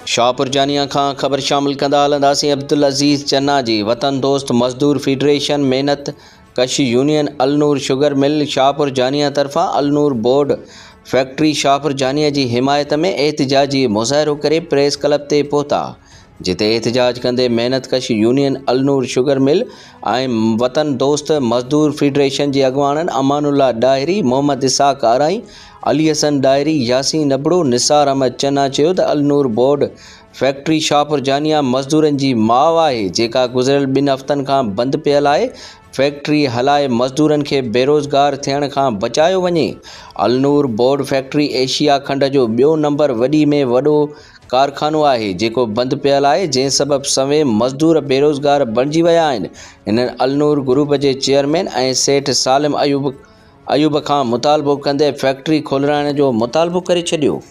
शाहपुर जानिया खां ख़बर शामिल कंदा हलंदासीं। अब्दुल अज़ीज़ चन्ना जी वतन दोस्त मज़दूर फेडरेशन मेहनत कश union Alnoor sugar mill Shahpur Jania तरफ़ां अलनूर बोर्ड फैक्ट्री शाहपुर जानिया जी हिमायत में एहतिजाजी मुज़ाहिरो करे प्रेस क्लब ते पहुता, जिते एहतिजाज कंदे मेहनत कश यूनियन अलनूर शुगर मिल ऐं वतन दोस्त मज़दूर फेडरेशन जे अॻवाननि अमानुल्ला डायरी, मोहम्मद इसाक आराई, अली हसन डायरी, यासीन नबड़ो, निसार अहमद चन्ना चयो त अलनूर बोर्ड फैक्ट्री शाहपुर जानिया मज़दूरनि जी माउ आहे, जेका गुज़िरियल 2 हफ़्तनि खां बंदि पियल आहे। फैक्ट्री हलाए मज़दूरनि खे बेरोज़गार थियण खां बचायो वञे। अलनूर बोर्ड फैक्ट्री एशिया खंड जो ॿियो नंबर वॾी में वॾो कारखानो आहे, जेको बंदि पियल आहे, जंहिं सबबि सवें मज़दूर बेरोज़गार बणिजी विया आहिनि। हिननि अलनूर ग्रुप जे चेयरमैन ऐं सेठ सालिम अयूब खां मुतालबो कंदे फैक्ट्री खोलाइण जो मुतालबो करे छॾियो।